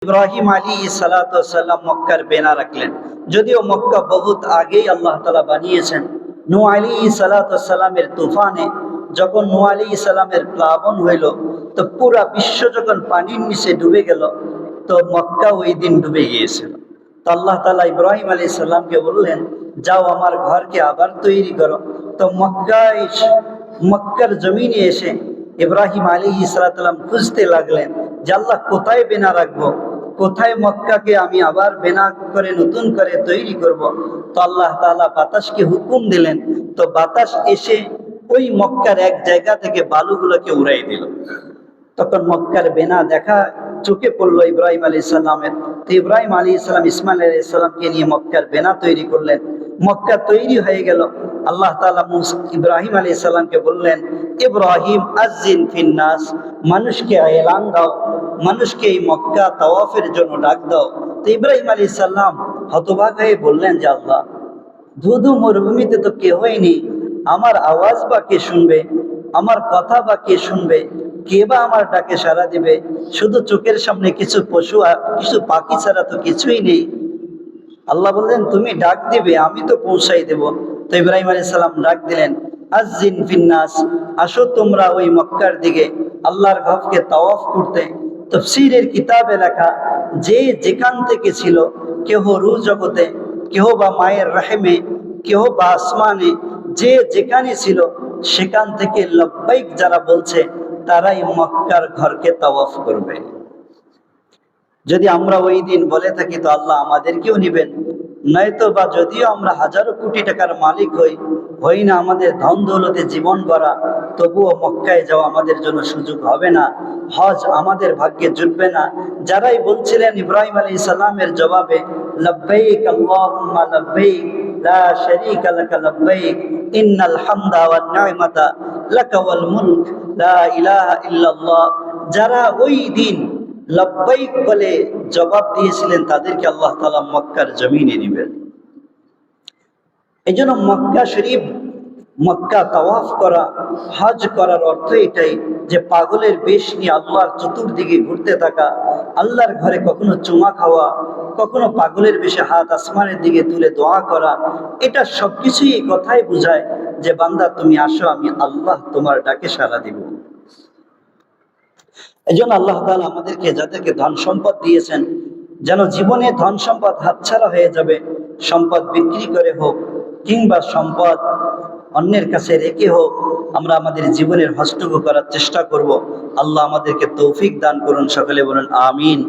ইব্রাহিম আলাইহিসসালাম মক্কার বেনা রাখলেন। যদিও মক্কা বহুত আগেই আল্লাহ তাআলা বানিয়েছেন। নূহ আলাইহিসসালামের তুফানে যখন নূহ আলাইহিসসালামের প্লাবন হইল, তো পুরা বিশ্ব যখন পানির নিচে ডুবে গেল, তো মক্কা ওই দিন ডুবে গিয়েছিল। তো আল্লাহ তাআলা ইব্রাহিম আলাইহিসসালামকে বললেন, যাও আমার ঘরকে আবার তৈরি করো। তো মক্কার জমিনে এসে ইব্রাহিম আলাইহিসসালাম খুঁজতে লাগলেন যে আল্লাহ কোথায় বেনা রাখবো, কোথায় মক্কাকে আমি আবার বেনা করে নতুন করে তৈরি করব। তো আল্লাহ তাআলা বাতাসকে হুকুম দিলেন, তো বাতাস এসে ওই মক্কার এক জায়গা থেকে বালুগুলোকে উড়াই দিল। তখন মক্কার বেনা দেখা চোখে পড়লো ইব্রাহিম আলাইহিস সালামের। তো ইব্রাহিম আলাইহিস সালাম ইসমাইল আলাইহিস সালামকে নিয়ে মক্কার বেনা তৈরি করলেন। মক্কা তৈরি হয়ে গেল। আল্লাহ তাআলা ইব্রাহিম আলাইহিস সালামকে বললেন, ইব্রাহিম আযিন ফিন্নাস, মানুষকে এলান দাও, মানুষকে এই মক্কা তাওয়াফের জন্য ডাক দাও। তো ইব্রাহিম আলাইহিস সালাম হতবাক হয়ে বললেন যে আল্লাহ, ধুধু মরুভূমিতে তো কেউই নেই, আমার আওয়াজ বা কে শুনবে, আমার কথা বা কে শুনবে, কে বা আমার ডাকে সাড়া দিবে? শুধু চোখের সামনে কিছু পশু কিছু পাখি ছাড়া তো কিছুই নেই। আল্লাহ বললেন, তুমি ডাক দিবে, আমি তো পৌঁছাই দেব। তো ইব্রাহিম আলাইহিস সালাম ডাক দিলেন, আযিন ফিন্নাস, আসো তোমরা ওই মক্কার দিকে আল্লাহর ঘরকে তাওয়াফ করতে। তাফসীরের কিতাবে লেখা, যে যেখান থেকে ছিল, কেহ রূহ জগতে, কেহ বা মায়ের রহেমে, কেহ বা আসমানে, যে যেখানে ছিল সেখান থেকে লব্বাইক যারা বলছে তারাই মক্কার ঘরকে তাওয়াফ করবে। যদি আমরা ওই দিন বলে থাকি তো আল্লাহ আমাদেরকেও নিবেন, নয়তো বা যদিও আমরা হাজারো কোটি টাকার মালিক হই না, আমাদের ধন দৌলতে জীবন গড়া, তবুও মক্কায় যাওয়া আমাদের জন্য সুযোগ হবে না, হজ আমাদের ভাগ্যে জুটবে না। যারাই বলছিলেন ইব্রাহিম আলাইহিস সালামের জবাবে, লব্বাইক আল্লাহুম্মা লব্বাইক লা শারীকা লাকা লব্বাইক ইন্নাল হামদা ওয়ান নি'মাতা লাকা ওয়াল মুলক লা ইলাহা ইল্লাল্লাহ, যারা ওই দিন লব্বাইক বলে জবাব দিয়েছিলেন তাদেরকে আল্লাহ তাআলা মক্কার জমিনে নেবেন। এই জন্য মক্কা শরীফ, মক্কা তাওয়াফ করা, হজ করার অর্থ এটাই যে পাগলের বেশ নিয়ে আল্লাহর চতুর্দিকে ঘুরতে থাকা, আল্লাহর ঘরে কখনো চুমা খাওয়া, কখনো পাগলের বেশে হাত আসমানের দিকে তুলে দোয়া করা, এটা সবকিছুই এই কথাই বোঝায় যে বান্দা তুমি আসো, আমি আল্লাহ তোমার ডাকে সাড়া দিব। এই জন্য আল্লাহ তাআলা আমাদেরকে, যাদেরকে ধন সম্পদ দিয়েছেন, যেন জীবনে ধন সম্পদ হাতছাড়া হয়ে যাবে, সম্পদ বিক্রি করে হোক কিংবা সম্পদ অন্যের কাছে রেখে হোক, আমরা আমাদের জীবনের হস্তগত করার চেষ্টা করব। আল্লাহ আমাদেরকে তৌফিক দান করুন। সকলে বলুন আমিন।